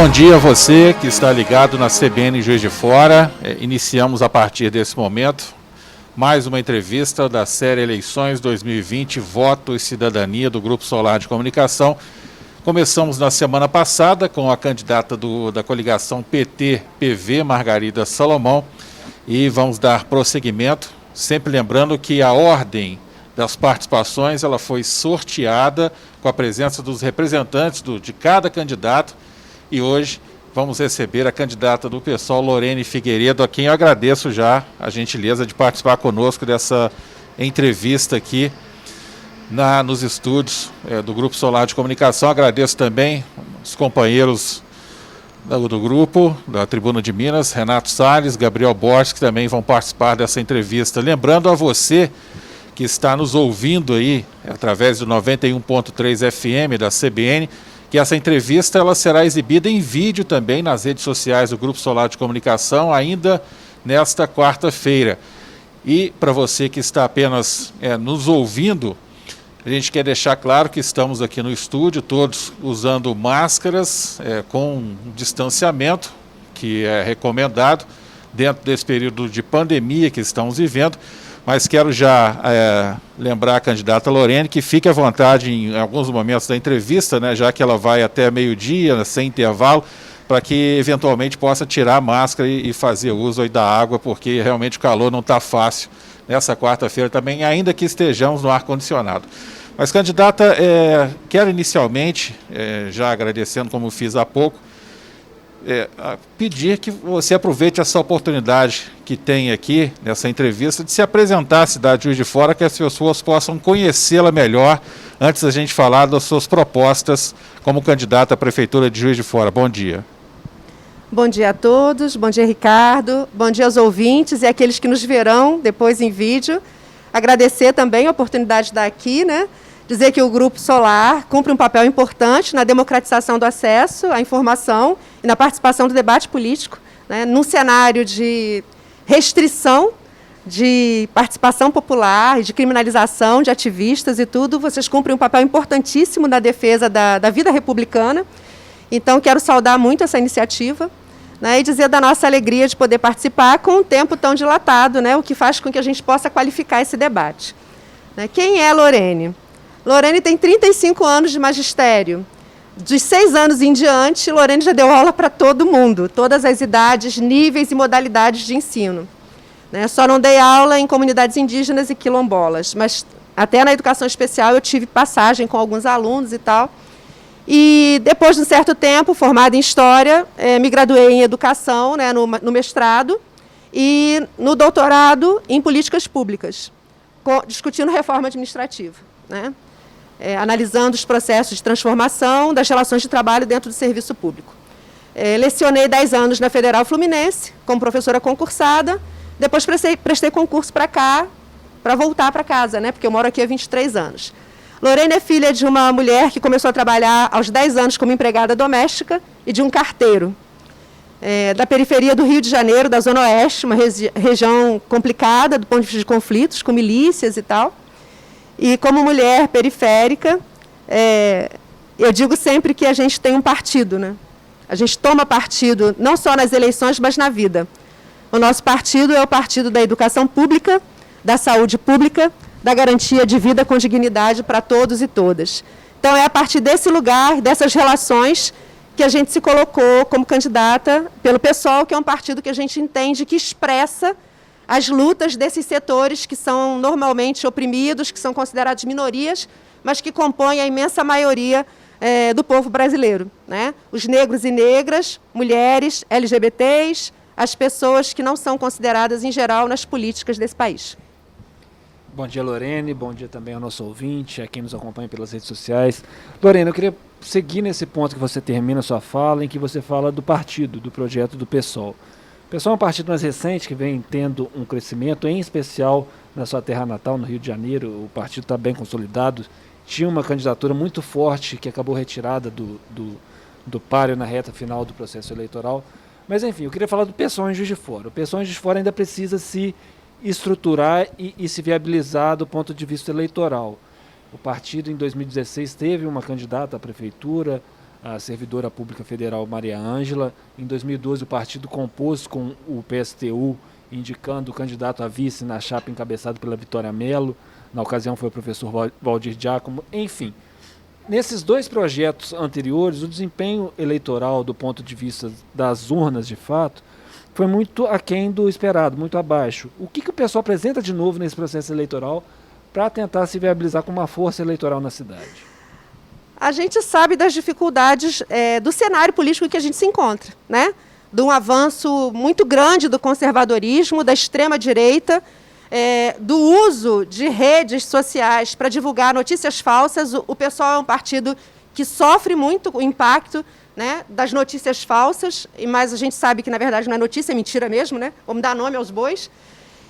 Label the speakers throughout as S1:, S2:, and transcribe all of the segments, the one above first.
S1: bom dia a você que está ligado na CBN Juiz de Fora. Iniciamos a partir desse momento mais uma entrevista da série Eleições 2020, Voto e Cidadania do Grupo Solar de Comunicação. Começamos na semana passada com a candidata da coligação PT-PV, Margarida Salomão, e vamos dar prosseguimento, sempre lembrando que a ordem das participações ela foi sorteada com a presença dos representantes de cada candidato, e hoje vamos receber a candidata do PSOL, Lorene Figueiredo, a quem eu agradeço já a gentileza de participar conosco dessa entrevista aqui nos estúdios do Grupo Solar de Comunicação. Agradeço também os companheiros do grupo, da Tribuna de Minas, Renato Salles, Gabriel Borges, que também vão participar dessa entrevista. Lembrando a você que está nos ouvindo aí, através do 91.3 FM da CBN, que essa entrevista ela será exibida em vídeo também nas redes sociais do Grupo Solar de Comunicação, ainda nesta quarta-feira. E para você que está apenas nos ouvindo, a gente quer deixar claro que estamos aqui no estúdio, todos usando máscaras, com distanciamento, que é recomendado dentro desse período de pandemia que estamos vivendo. Mas quero já lembrar a candidata Lorene que fique à vontade em alguns momentos da entrevista, né, já que ela vai até meio-dia, sem intervalo, para que eventualmente possa tirar a máscara e fazer uso aí da água, porque realmente o calor não está fácil nessa quarta-feira também, ainda que estejamos no ar-condicionado. Mas, candidata, quero inicialmente, já agradecendo como fiz há pouco, pedir que você aproveite essa oportunidade que tem aqui nessa entrevista de se apresentar à cidade de Juiz de Fora, que as pessoas possam conhecê-la melhor antes da gente falar das suas propostas como candidata à Prefeitura de Juiz de Fora. Bom dia.
S2: Bom dia a todos, bom dia Ricardo, bom dia aos ouvintes e aqueles que nos verão depois em vídeo. Agradecer também a oportunidade de estar aqui, né? Dizer que o Grupo Solar cumpre um papel importante na democratização do acesso à informação e na participação do debate político, né? Num cenário de restrição de participação popular, de criminalização de ativistas e tudo, vocês cumprem um papel importantíssimo na defesa da vida republicana. Então, quero saudar muito essa iniciativa, né, e dizer da nossa alegria de poder participar com um tempo tão dilatado, né, o que faz com que a gente possa qualificar esse debate. Quem é Lorene? Lorene tem 35 anos de magistério. Dos 6 anos em diante, Lorene já deu aula para todo mundo, todas as idades, níveis e modalidades de ensino. Só não dei aula em comunidades indígenas e quilombolas, mas até na educação especial eu tive passagem com alguns alunos e tal. E depois de um certo tempo, formada em História, me graduei em Educação, né, no mestrado, e no doutorado em Políticas Públicas, discutindo reforma administrativa, né? Analisando os processos de transformação das relações de trabalho dentro do serviço público. Lecionei 10 anos na Federal Fluminense, como professora concursada, depois prestei concurso para cá, para voltar para casa, né, porque eu moro aqui há 23 anos. Lorene é filha de uma mulher que começou a trabalhar aos 10 anos como empregada doméstica e de um carteiro. Da periferia do Rio de Janeiro, da Zona Oeste, uma região complicada do ponto de vista de conflitos, com milícias e tal. E como mulher periférica, eu digo sempre que a gente tem um partido, né? A gente toma partido não só nas eleições, mas na vida. O nosso partido é o partido da educação pública, da saúde pública, da garantia de vida com dignidade para todos e todas. Então, é a partir desse lugar, dessas relações, que a gente se colocou como candidata pelo PSOL, que é um partido que a gente entende que expressa as lutas desses setores que são normalmente oprimidos, que são considerados minorias, mas que compõem a imensa maioria do povo brasileiro, né? Os negros e negras, mulheres, LGBTs, as pessoas que não são consideradas, em geral, nas políticas desse país.
S3: Bom dia, Lorene. Bom dia também ao nosso ouvinte, a quem nos acompanha pelas redes sociais. Lorene, eu queria seguir nesse ponto que você termina a sua fala, em que você fala do partido, do projeto do PSOL. O PSOL é um partido mais recente que vem tendo um crescimento, em especial na sua terra natal, no Rio de Janeiro. O partido está bem consolidado, tinha uma candidatura muito forte que acabou retirada do páreo na reta final do processo eleitoral. Mas, enfim, eu queria falar do PSOL em Juiz de Fora. O PSOL em Juiz de Fora ainda precisa se estruturar e se viabilizar do ponto de vista eleitoral. O partido, em 2016, teve uma candidata à prefeitura, a servidora pública federal Maria Ângela. Em 2012, o partido compôs com o PSTU, indicando o candidato a vice na chapa encabeçado pela Vitória Mello. Na ocasião foi o professor Valdir Giacomo. Enfim, nesses dois projetos anteriores, o desempenho eleitoral do ponto de vista das urnas, de fato, foi muito aquém do esperado, muito abaixo. O que o pessoal apresenta de novo nesse processo eleitoral para tentar se viabilizar com uma força eleitoral na cidade?
S2: A gente sabe das dificuldades do cenário político que a gente se encontra, né? De um avanço muito grande do conservadorismo, da extrema-direita, do uso de redes sociais para divulgar notícias falsas. O PSOL é um partido que sofre muito o impacto, né, das notícias falsas, mas a gente sabe que, na verdade, não é notícia, é mentira mesmo, né? Vamos dar nome aos bois.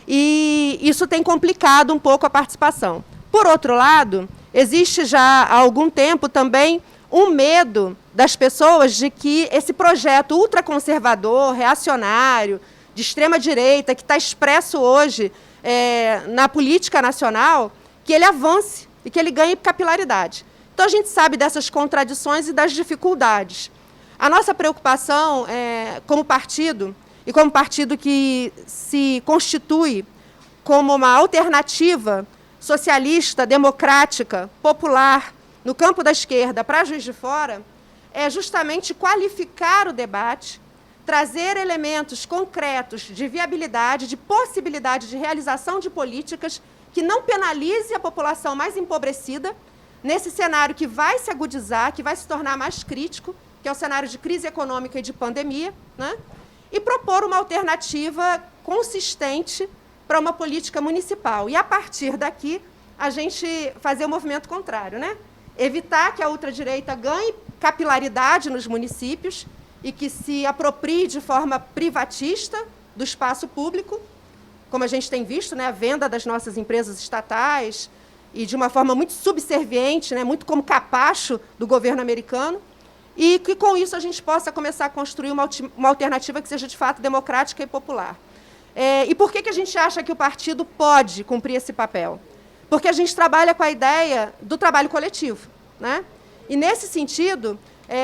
S2: E isso tem complicado um pouco a participação. Por outro lado, existe já há algum tempo também um medo das pessoas de que esse projeto ultraconservador, reacionário, de extrema-direita, que está expresso hoje na política nacional, que ele avance e que ele ganhe capilaridade. Então, a gente sabe dessas contradições e das dificuldades. A nossa preocupação, como partido, e como partido que se constitui como uma alternativa socialista, democrática, popular, no campo da esquerda para Juiz de Fora, é justamente qualificar o debate, trazer elementos concretos de viabilidade, de possibilidade de realização de políticas que não penalize a população mais empobrecida, nesse cenário que vai se agudizar, que vai se tornar mais crítico, que é o cenário de crise econômica e de pandemia, né? E propor uma alternativa consistente para uma política municipal. E, a partir daqui, a gente fazer o movimento contrário, né? Evitar que a ultradireita ganhe capilaridade nos municípios e que se aproprie de forma privatista do espaço público, como a gente tem visto, né? A venda das nossas empresas estatais, e de uma forma muito subserviente, né, muito como capacho do governo americano, e que, com isso, a gente possa começar a construir uma alternativa que seja, de fato, democrática e popular. E por que a gente acha que o partido pode cumprir esse papel? Porque a gente trabalha com a ideia do trabalho coletivo, né? E, nesse sentido,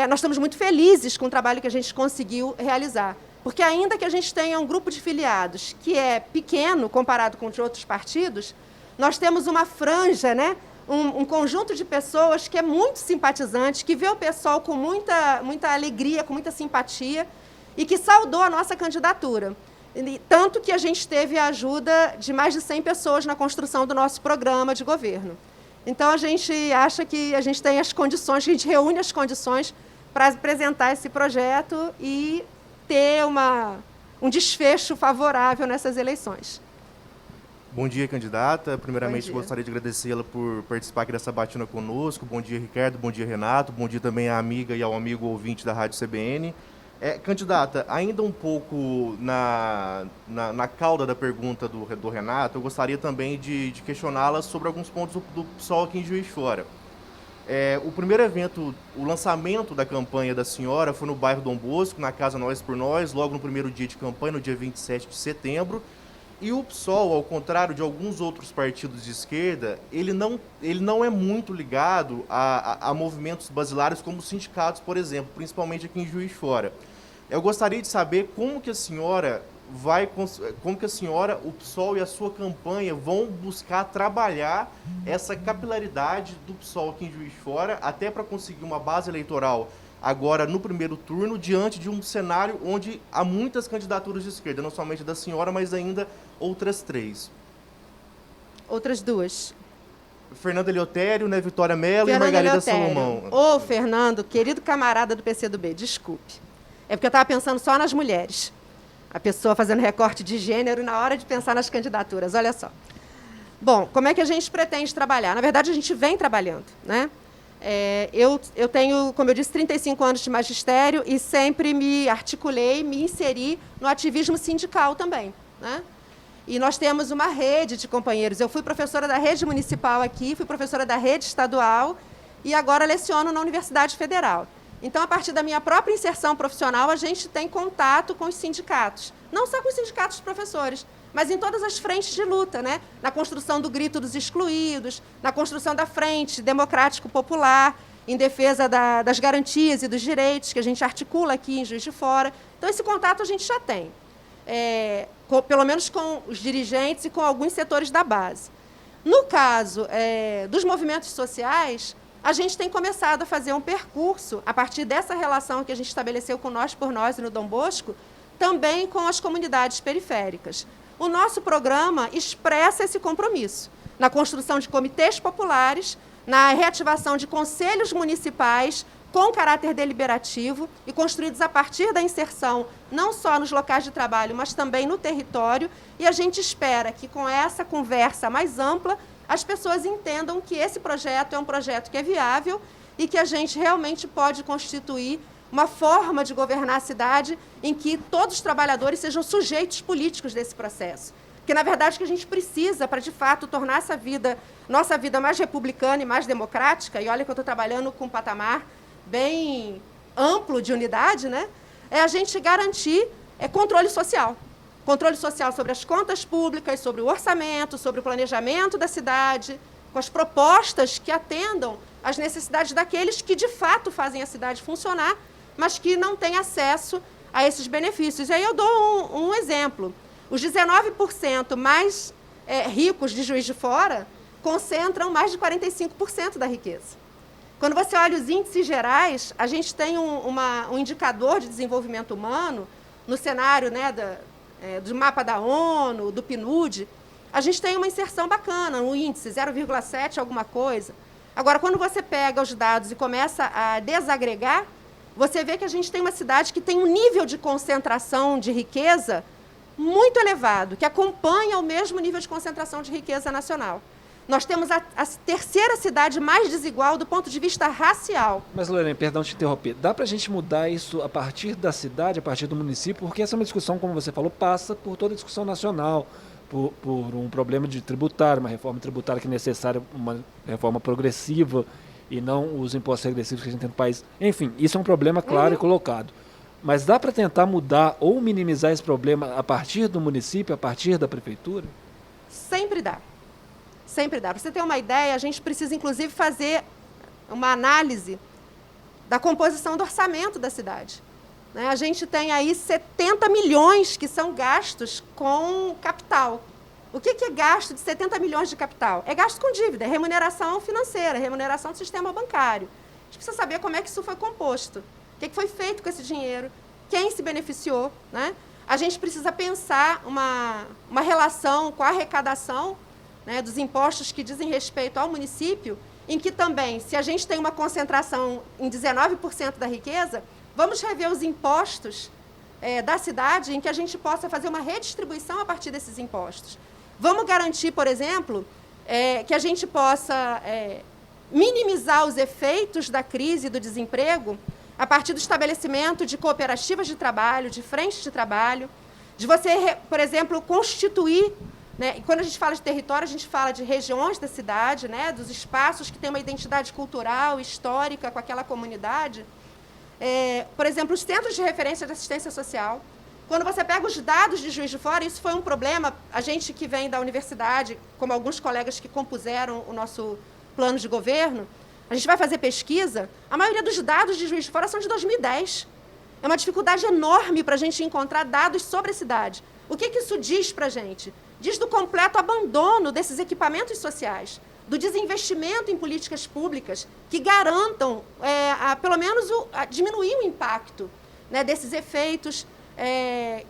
S2: nós estamos muito felizes com o trabalho que a gente conseguiu realizar. Porque, ainda que a gente tenha um grupo de filiados que é pequeno comparado com os outros partidos, nós temos uma franja, né? Um conjunto de pessoas que é muito simpatizante, que vê o PSOL com muita alegria, com muita simpatia, e que saudou a nossa candidatura. Tanto que a gente teve a ajuda de mais de 100 pessoas na construção do nosso programa de governo. Então, a gente acha que a gente tem as condições, que a gente reúne as condições para apresentar esse projeto e ter um desfecho favorável nessas eleições.
S4: Bom dia, candidata. Primeiramente,
S2: Bom dia.
S4: gostaria de agradecê-la por participar aqui dessa batina conosco. Bom dia, Ricardo. Bom dia, Renato. Bom dia também à amiga e ao amigo ouvinte da Rádio CBN. Candidata, ainda um pouco na cauda da pergunta do Renato, eu gostaria também de questioná-la sobre alguns pontos do PSOL aqui em Juiz de Fora. O primeiro evento, o lançamento da campanha da senhora foi no bairro Dom Bosco, na Casa Nós por Nós, logo no primeiro dia de campanha, no dia 27 de setembro. E o PSOL, ao contrário de alguns outros partidos de esquerda, ele não é muito ligado a movimentos basilares como os sindicatos, por exemplo, principalmente aqui em Juiz de Fora. Eu gostaria de saber como que a senhora, o PSOL e a sua campanha vão buscar trabalhar essa capilaridade do PSOL aqui em Juiz de Fora, até para conseguir uma base eleitoral agora no primeiro turno, diante de um cenário onde há muitas candidaturas de esquerda, não somente da senhora, mas ainda outras 3.
S2: Outras 2.
S4: Fernando Eleutério, né, Vitória Mello e Margarida Salomão.
S2: Ô, Fernando, querido camarada do PCdoB, desculpe. É porque eu estava pensando só nas mulheres. A pessoa fazendo recorte de gênero na hora de pensar nas candidaturas, olha só. Bom, como é que a gente pretende trabalhar? Na verdade, a gente vem trabalhando, né? Eu tenho, como eu disse, 35 anos de magistério e sempre me articulei, me inseri no ativismo sindical também, né? E nós temos uma rede de companheiros. Eu fui professora da rede municipal aqui, fui professora da rede estadual e agora leciono na Universidade Federal. Então, a partir da minha própria inserção profissional, a gente tem contato com os sindicatos. Não só com os sindicatos de professores, mas em todas as frentes de luta, né? Na construção do grito dos excluídos, na construção da frente democrático-popular. em defesa das garantias e dos direitos que a gente articula aqui em Juiz de Fora. Então, esse contato a gente já tem, pelo menos com os dirigentes e com alguns setores da base. No caso dos movimentos sociais, a gente tem começado a fazer um percurso, a partir dessa relação que a gente estabeleceu com Nós por Nós e no Dom Bosco, também com as comunidades periféricas. O nosso programa expressa esse compromisso na construção de comitês populares, na reativação de conselhos municipais com caráter deliberativo e construídos a partir da inserção não só nos locais de trabalho, mas também no território. E a gente espera que, com essa conversa mais ampla, as pessoas entendam que esse projeto é um projeto que é viável e que a gente realmente pode constituir uma forma de governar a cidade em que todos os trabalhadores sejam sujeitos políticos desse processo. Porque, na verdade, o que a gente precisa para, de fato, tornar nossa vida mais republicana e mais democrática, e olha que eu estou trabalhando com um patamar bem amplo de unidade, né? É a gente garantir controle social. Controle social sobre as contas públicas, sobre o orçamento, sobre o planejamento da cidade, com as propostas que atendam às necessidades daqueles que, de fato, fazem a cidade funcionar, mas que não têm acesso a esses benefícios. E aí eu dou um exemplo. Os 19% mais ricos de Juiz de Fora concentram mais de 45% da riqueza. Quando você olha os índices gerais, a gente tem um indicador de desenvolvimento humano no cenário, né, do mapa da ONU, do PNUD. A gente tem uma inserção bacana, um índice 0,7 alguma coisa. Agora, quando você pega os dados e começa a desagregar, você vê que a gente tem uma cidade que tem um nível de concentração de riqueza muito elevado, que acompanha o mesmo nível de concentração de riqueza nacional. Nós temos a terceira cidade mais desigual do ponto de vista racial.
S3: Mas, Lorena, perdão te interromper, dá para a gente mudar isso a partir da cidade, a partir do município? Porque essa é uma discussão, como você falou, passa por toda a discussão nacional, por um problema de tributário, uma reforma tributária que é necessária, uma reforma progressiva, e não os impostos regressivos que a gente tem no país. Enfim, isso é um problema claro e colocado. Mas dá para tentar mudar ou minimizar esse problema a partir do município, a partir da prefeitura?
S2: Sempre dá. Sempre dá. Para você ter uma ideia, a gente precisa, inclusive, fazer uma análise da composição do orçamento da cidade. A gente tem aí 70 milhões que são gastos com capital. O que é gasto de 70 milhões de capital? É gasto com dívida, é remuneração financeira, remuneração do sistema bancário. A gente precisa saber como é que isso foi composto. O que foi feito com esse dinheiro? Quem se beneficiou? Né? A gente precisa pensar uma relação com a arrecadação, né, dos impostos que dizem respeito ao município, em que também, se a gente tem uma concentração em 19% da riqueza, vamos rever os impostos da cidade em que a gente possa fazer uma redistribuição a partir desses impostos. Vamos garantir, por exemplo, que a gente possa minimizar os efeitos da crise e do desemprego a partir do estabelecimento de cooperativas de trabalho, de frentes de trabalho, de você, por exemplo, constituir, né, e quando a gente fala de território, a gente fala de regiões da cidade, né, dos espaços que têm uma identidade cultural, histórica com aquela comunidade. Por exemplo, os centros de referência de assistência social. Quando você pega os dados de Juiz de Fora, isso foi um problema. A gente que vem da universidade, como alguns colegas que compuseram o nosso plano de governo, a gente vai fazer pesquisa, a maioria dos dados de Juiz de Fora são de 2010. É uma dificuldade enorme para a gente encontrar dados sobre a cidade. O que isso diz para a gente? Diz do completo abandono desses equipamentos sociais, do desinvestimento em políticas públicas que garantam, pelo menos, diminuir o impacto, né, desses efeitos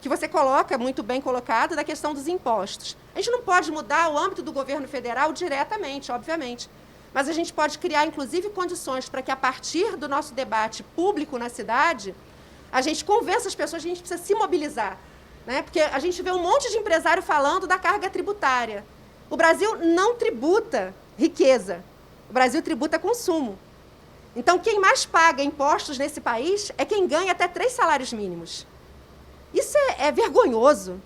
S2: que você coloca, muito bem colocado, da questão dos impostos. A gente não pode mudar o âmbito do governo federal diretamente, obviamente, mas a gente pode criar, inclusive, condições para que, a partir do nosso debate público na cidade, a gente convença as pessoas que a gente precisa se mobilizar. Né? Porque a gente vê um monte de empresário falando da carga tributária. O Brasil não tributa riqueza, o Brasil tributa consumo. Então, quem mais paga impostos nesse país é quem ganha até 3 salários mínimos. Isso é vergonhoso,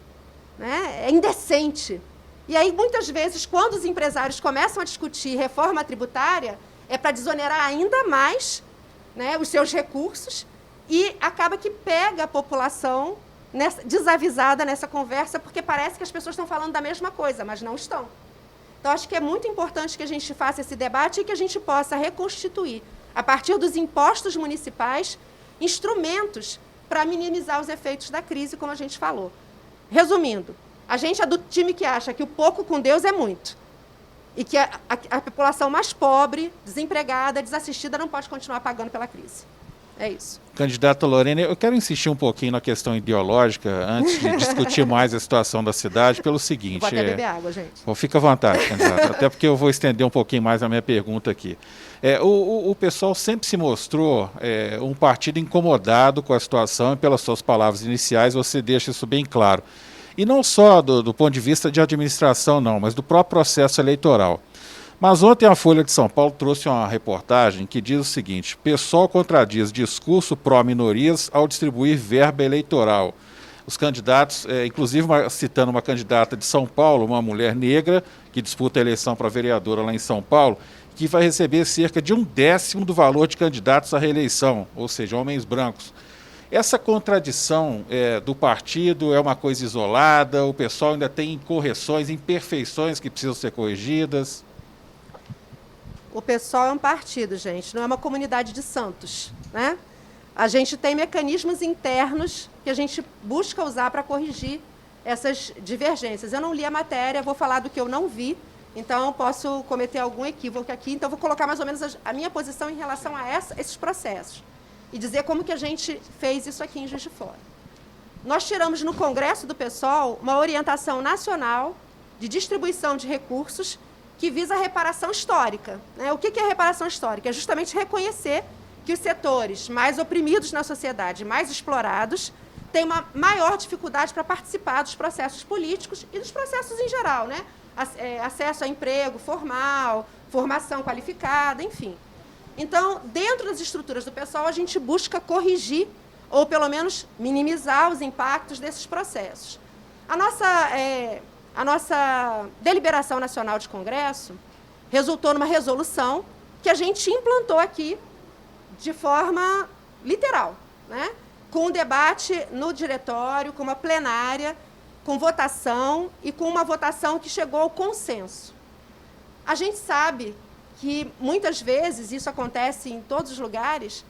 S2: né? É indecente. E aí, muitas vezes, quando os empresários começam a discutir reforma tributária, é para desonerar ainda mais, né, os seus recursos, e acaba que pega a população desavisada nessa conversa, porque parece que as pessoas estão falando da mesma coisa, mas não estão. Então, acho que é muito importante que a gente faça esse debate e que a gente possa reconstituir a partir dos impostos municipais, instrumentos para minimizar os efeitos da crise, como a gente falou. Resumindo, a gente é do time que acha que o pouco com Deus é muito e que a população mais pobre, desempregada, desassistida não pode continuar pagando pela crise. É isso.
S1: Candidata Lorene, eu quero insistir um pouquinho na questão ideológica, antes de discutir mais a situação da cidade, pelo seguinte...
S2: Vou até beber água, gente.
S1: Fica à vontade, candidata, até porque eu vou estender um pouquinho mais a minha pergunta aqui. O pessoal sempre se mostrou um partido incomodado com a situação, e pelas suas palavras iniciais você deixa isso bem claro. E não só do ponto de vista de administração, não, mas do próprio processo eleitoral. Mas ontem a Folha de São Paulo trouxe uma reportagem que diz o seguinte: PSOL contradiz discurso pró-minorias ao distribuir verba eleitoral. Os candidatos, inclusive citando uma candidata de São Paulo, uma mulher negra, que disputa a eleição para vereadora lá em São Paulo, que vai receber cerca de 1/10 do valor de candidatos à reeleição, ou seja, homens brancos. Essa contradição do partido é uma coisa isolada? O pessoal ainda tem correções, imperfeições que precisam ser corrigidas?
S2: O PSOL é um partido, gente, não é uma comunidade de santos, né? A gente tem mecanismos internos que a gente busca usar para corrigir essas divergências. Eu não li a matéria, vou falar do que eu não vi, então posso cometer algum equívoco aqui, então vou colocar mais ou menos a minha posição em relação a esses processos e dizer como que a gente fez isso aqui em Juiz de Fora. Nós tiramos no Congresso do PSOL uma orientação nacional de distribuição de recursos que visa a reparação histórica, né? O que é reparação histórica? É justamente reconhecer que os setores mais oprimidos na sociedade, mais explorados, têm uma maior dificuldade para participar dos processos políticos e dos processos em geral, né? Acesso a emprego formal, formação qualificada, enfim. Então, dentro das estruturas do PSOL, a gente busca corrigir ou, pelo menos, minimizar os impactos desses processos. A nossa deliberação nacional de Congresso resultou numa resolução que a gente implantou aqui de forma literal, né? Com um debate no diretório, com uma plenária, com votação e com uma votação que chegou ao consenso. A gente sabe que, muitas vezes, isso acontece em todos os lugares,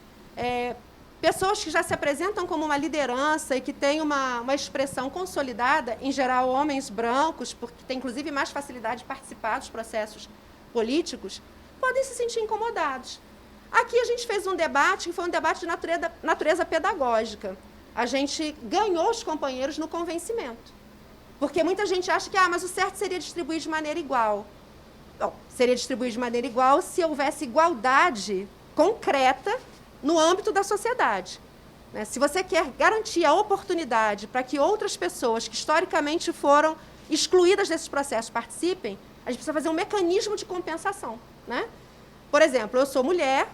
S2: pessoas que já se apresentam como uma liderança e que têm uma expressão consolidada, em geral homens brancos, porque têm, inclusive, mais facilidade de participar dos processos políticos, podem se sentir incomodados. Aqui a gente fez um debate, que foi um debate de natureza pedagógica. A gente ganhou os companheiros no convencimento. Porque muita gente acha que mas o certo seria distribuir de maneira igual. Bom, seria distribuir de maneira igual se houvesse igualdade concreta no âmbito da sociedade. Né? Se você quer garantir a oportunidade para que outras pessoas que historicamente foram excluídas desses processos participem, a gente precisa fazer um mecanismo de compensação. Né? Por exemplo, eu sou mulher,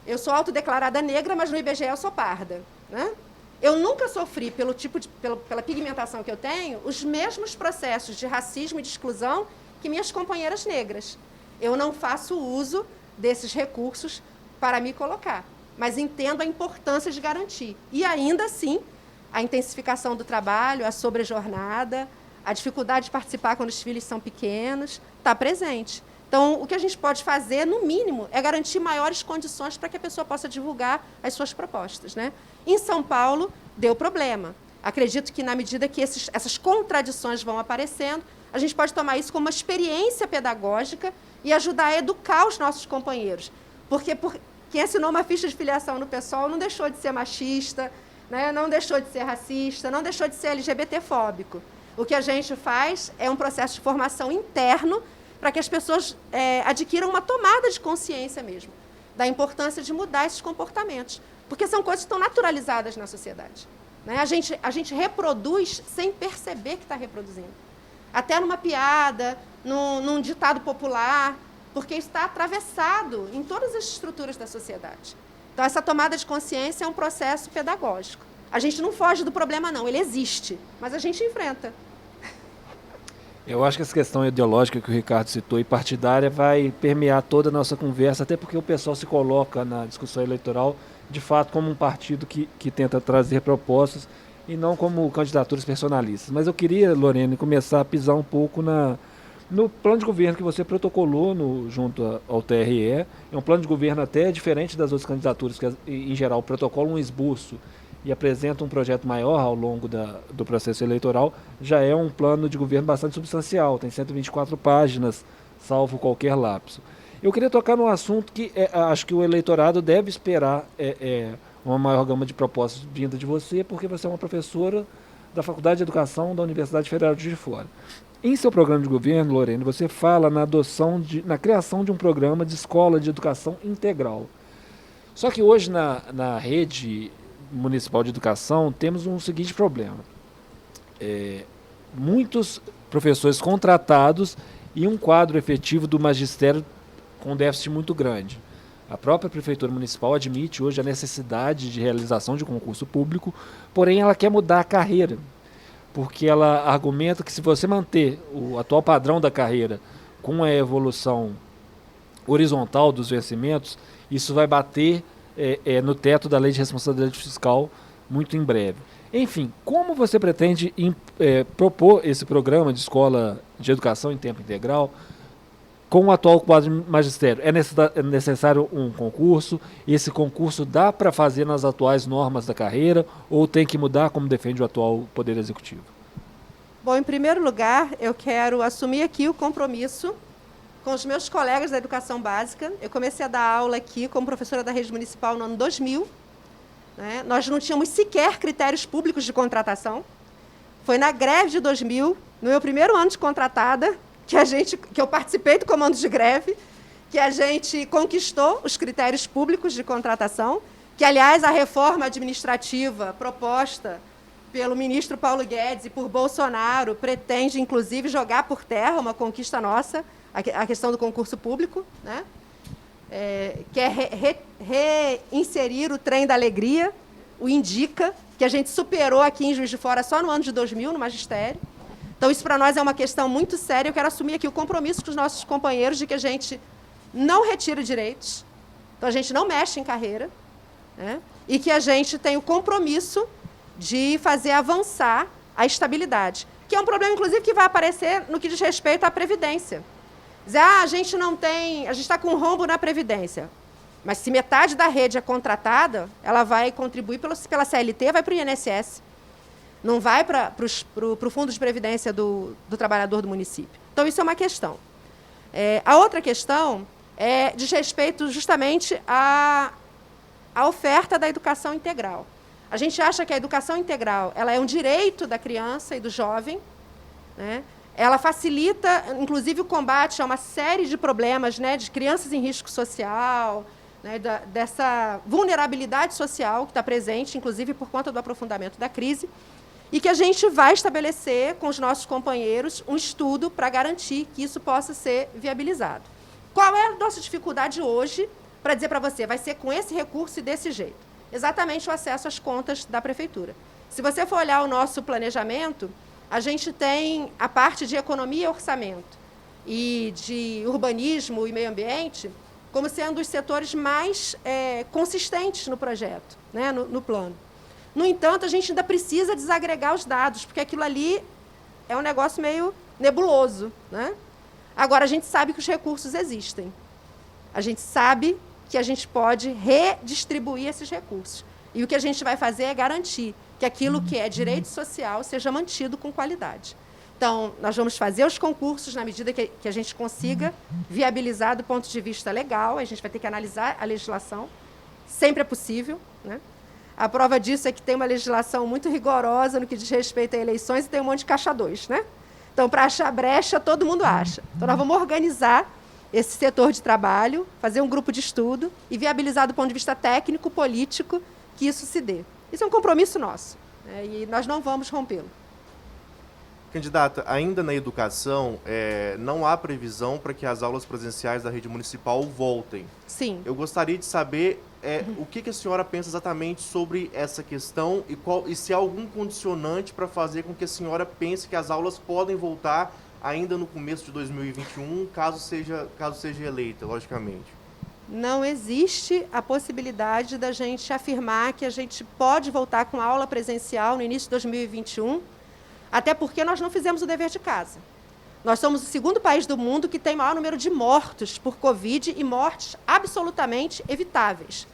S2: eu sou autodeclarada negra, mas no IBGE eu sou parda. Né? Eu nunca sofri, pela pigmentação que eu tenho, os mesmos processos de racismo e de exclusão que minhas companheiras negras. Eu não faço uso desses recursos para me colocar, mas entendo a importância de garantir. E, ainda assim, a intensificação do trabalho, a sobrejornada, a dificuldade de participar quando os filhos são pequenos, está presente. Então, o que a gente pode fazer, no mínimo, é garantir maiores condições para que a pessoa possa divulgar as suas propostas. Né? Em São Paulo, deu problema. Acredito que, na medida que essas contradições vão aparecendo, a gente pode tomar isso como uma experiência pedagógica e ajudar a educar os nossos companheiros. Porque quem assinou uma ficha de filiação no PSOL não deixou de ser machista, né? Não deixou de ser racista, não deixou de ser LGBTfóbico. O que a gente faz é um processo de formação interno para que as pessoas adquiram uma tomada de consciência mesmo, da importância de mudar esses comportamentos, porque são coisas que estão naturalizadas na sociedade. Né? A gente reproduz sem perceber que está reproduzindo. Até numa piada, num ditado popular, porque está atravessado em todas as estruturas da sociedade. Então, essa tomada de consciência é um processo pedagógico. A gente não foge do problema, não, ele existe, mas a gente enfrenta.
S3: Eu acho que essa questão ideológica que o Ricardo citou e partidária vai permear toda a nossa conversa, até porque o pessoal se coloca na discussão eleitoral, de fato, como um partido que tenta trazer propostas e não como candidaturas personalistas. Mas eu queria, Lorene, começar a pisar um pouco No plano de governo que você protocolou junto ao TRE, é um plano de governo até diferente das outras candidaturas, que em geral protocolam um esboço e apresentam um projeto maior ao longo do processo eleitoral, já é um plano de governo bastante substancial, tem 124 páginas, salvo qualquer lapso. Eu queria tocar num assunto que acho que o eleitorado deve esperar uma maior gama de propostas vinda de você, porque você é uma professora da Faculdade de Educação da Universidade Federal de Juiz de Fora. Em seu programa de governo, Lorene, você fala na criação de um programa de escola de educação integral. Só que hoje na rede municipal de educação temos um seguinte problema. Muitos professores contratados e um quadro efetivo do magistério com déficit muito grande. A própria Prefeitura Municipal admite hoje a necessidade de realização de concurso público, porém ela quer mudar a carreira, porque ela argumenta que se você manter o atual padrão da carreira com a evolução horizontal dos vencimentos, isso vai bater no teto da Lei de Responsabilidade Fiscal muito em breve. Enfim, como você pretende propor esse programa de escola de educação em tempo integral com o atual quadro de magistério? É necessário um concurso? Esse concurso dá para fazer nas atuais normas da carreira ou tem que mudar, como defende o atual Poder Executivo?
S2: Bom, em primeiro lugar, eu quero assumir aqui o compromisso com os meus colegas da educação básica. Eu comecei a dar aula aqui como professora da rede municipal no ano 2000. Né? Nós não tínhamos sequer critérios públicos de contratação. Foi na greve de 2000, no meu primeiro ano de contratada, que eu participei do comando de greve, que a gente conquistou os critérios públicos de contratação, que, aliás, a reforma administrativa proposta pelo ministro Paulo Guedes e por Bolsonaro pretende, inclusive, jogar por terra uma conquista nossa, a questão do concurso público, né? Que é reinserir o trem da alegria, o INDICA, que a gente superou aqui em Juiz de Fora só no ano de 2000, no magistério. Então, isso para nós é uma questão muito séria. Eu quero assumir aqui o compromisso com os nossos companheiros de que a gente não retira direitos, então a gente não mexe em carreira, né? E que a gente tem o compromisso de fazer avançar a estabilidade, que é um problema, inclusive, que vai aparecer no que diz respeito à Previdência. Dizer, a gente está com um rombo na Previdência, mas se metade da rede é contratada, ela vai contribuir pela CLT, vai para o INSS. Não vai para o Fundo de Previdência do trabalhador do município. Então, isso é uma questão. A outra questão diz respeito justamente à oferta da educação integral. A gente acha que a educação integral ela é um direito da criança e do jovem, né? Ela facilita, inclusive, o combate a uma série de problemas, né, de crianças em risco social, né, dessa vulnerabilidade social que está presente, inclusive por conta do aprofundamento da crise, e que a gente vai estabelecer com os nossos companheiros um estudo para garantir que isso possa ser viabilizado. Qual é a nossa dificuldade hoje para dizer para você, vai ser com esse recurso e desse jeito? Exatamente o acesso às contas da Prefeitura. Se você for olhar o nosso planejamento, a gente tem a parte de economia e orçamento e de urbanismo e meio ambiente como sendo os setores mais consistentes no projeto, né, no plano. No entanto, a gente ainda precisa desagregar os dados, porque aquilo ali é um negócio meio nebuloso, né? Agora, a gente sabe que os recursos existem. A gente sabe que a gente pode redistribuir esses recursos. E o que a gente vai fazer é garantir que aquilo que é direito social seja mantido com qualidade. Então, nós vamos fazer os concursos na medida que a gente consiga viabilizar do ponto de vista legal. A gente vai ter que analisar a legislação. Sempre é possível, né? A prova disso é que tem uma legislação muito rigorosa no que diz respeito a eleições e tem um monte de caixa 2, né? Então, para achar brecha, todo mundo acha. Então, nós vamos organizar esse setor de trabalho, fazer um grupo de estudo e viabilizar do ponto de vista técnico, político, que isso se dê. Isso é um compromisso nosso, né? E nós não vamos rompê-lo.
S4: Candidata, ainda na educação, não há previsão para que as aulas presenciais da rede municipal voltem.
S2: Sim.
S4: Eu gostaria de saber o que a senhora pensa exatamente sobre essa questão e se há algum condicionante para fazer com que a senhora pense que as aulas podem voltar ainda no começo de 2021, caso seja eleita, logicamente.
S2: Não existe a possibilidade da gente afirmar que a gente pode voltar com aula presencial no início de 2021, até porque nós não fizemos o dever de casa. Nós somos o segundo país do mundo que tem maior número de mortos por Covid e mortes absolutamente evitáveis.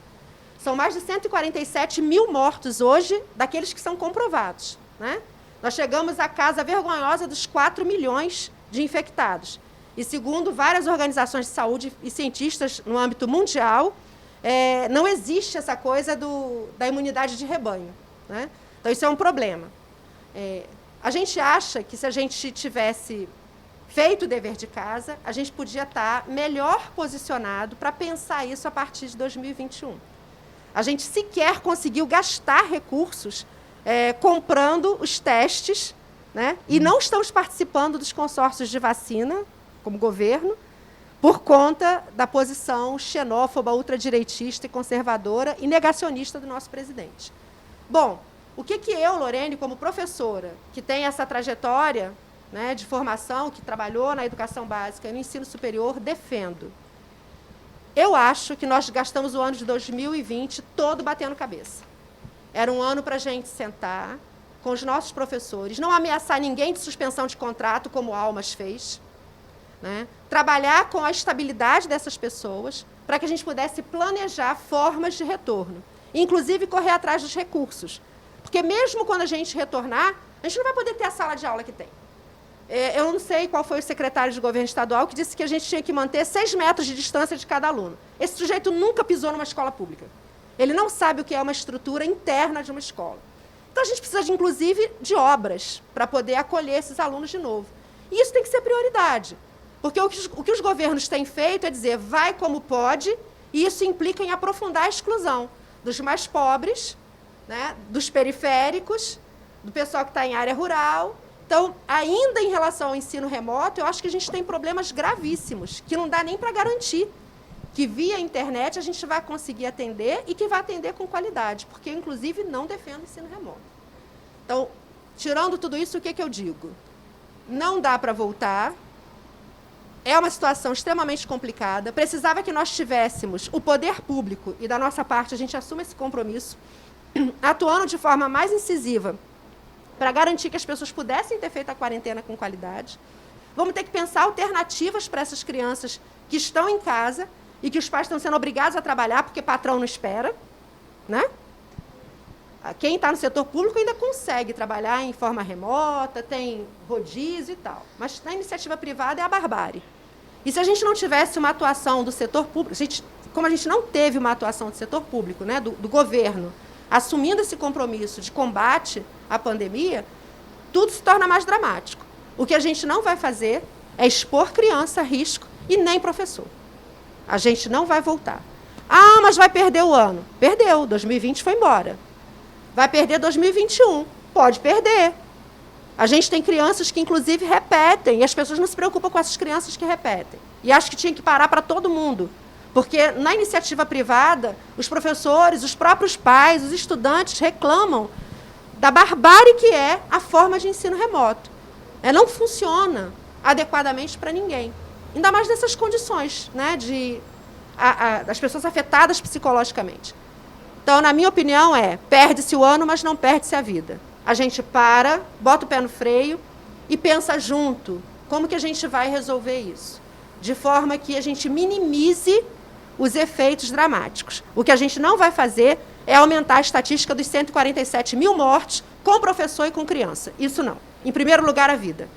S2: São mais de 147 mil mortos hoje, daqueles que são comprovados, né? Nós chegamos à casa vergonhosa dos 4 milhões de infectados. E, segundo várias organizações de saúde e cientistas no âmbito mundial, não existe essa coisa da imunidade de rebanho, né? Então, isso é um problema. A gente acha que, se a gente tivesse feito o dever de casa, a gente podia estar melhor posicionado para pensar isso a partir de 2021. A gente sequer conseguiu gastar recursos comprando os testes, né? E não estamos participando dos consórcios de vacina, como governo, por conta da posição xenófoba, ultradireitista e conservadora e negacionista do nosso presidente. Bom, o que eu, Lorene, como professora, que tem essa trajetória, né, de formação, que trabalhou na educação básica e no ensino superior, defendo? Eu acho que nós gastamos o ano de 2020 todo batendo cabeça. Era um ano para a gente sentar com os nossos professores, não ameaçar ninguém de suspensão de contrato, como o Almas fez, né? Trabalhar com a estabilidade dessas pessoas para que a gente pudesse planejar formas de retorno, inclusive correr atrás dos recursos. Porque mesmo quando a gente retornar, a gente não vai poder ter a sala de aula que tem. Eu não sei qual foi o secretário de governo estadual que disse que a gente tinha que manter 6 metros de distância de cada aluno. Esse sujeito nunca pisou numa escola pública. Ele não sabe o que é uma estrutura interna de uma escola. Então, a gente precisa, inclusive, de obras para poder acolher esses alunos de novo. E isso tem que ser prioridade. Porque o que os governos têm feito é dizer, vai como pode, e isso implica em aprofundar a exclusão dos mais pobres, né, dos periféricos, do pessoal que está em área rural. Então, ainda em relação ao ensino remoto, eu acho que a gente tem problemas gravíssimos, que não dá nem para garantir que, via internet, a gente vai conseguir atender e que vai atender com qualidade, porque eu, inclusive, não defendo o ensino remoto. Então, tirando tudo isso, o que eu digo? Não dá para voltar. É uma situação extremamente complicada. Precisava que nós tivéssemos o poder público, e da nossa parte a gente assume esse compromisso, atuando de forma mais incisiva para garantir que as pessoas pudessem ter feito a quarentena com qualidade. Vamos ter que pensar alternativas para essas crianças que estão em casa e que os pais estão sendo obrigados a trabalhar porque patrão não espera, né? Quem está no setor público ainda consegue trabalhar em forma remota, tem rodízio e tal. Mas na iniciativa privada é a barbárie. E se a gente não tivesse uma atuação do setor público, como a gente não teve uma atuação do setor público, né, do governo, assumindo esse compromisso de combate à pandemia, tudo se torna mais dramático. O que a gente não vai fazer é expor criança a risco e nem professor. A gente não vai voltar. Ah, mas vai perder o ano. Perdeu, 2020 foi embora. Vai perder 2021. Pode perder. A gente tem crianças que, inclusive, repetem, e as pessoas não se preocupam com essas crianças que repetem. E acho que tinha que parar para todo mundo. Porque, na iniciativa privada, os professores, os próprios pais, os estudantes reclamam da barbárie que é a forma de ensino remoto. Não funciona adequadamente para ninguém. Ainda mais nessas condições, né, das pessoas afetadas psicologicamente. Então, na minha opinião, perde-se o ano, mas não perde-se a vida. A gente para, bota o pé no freio e pensa junto como que a gente vai resolver isso, de forma que a gente minimize os efeitos dramáticos. O que a gente não vai fazer é aumentar a estatística dos 147 mil mortes com professor e com criança. Isso não. Em primeiro lugar, a vida.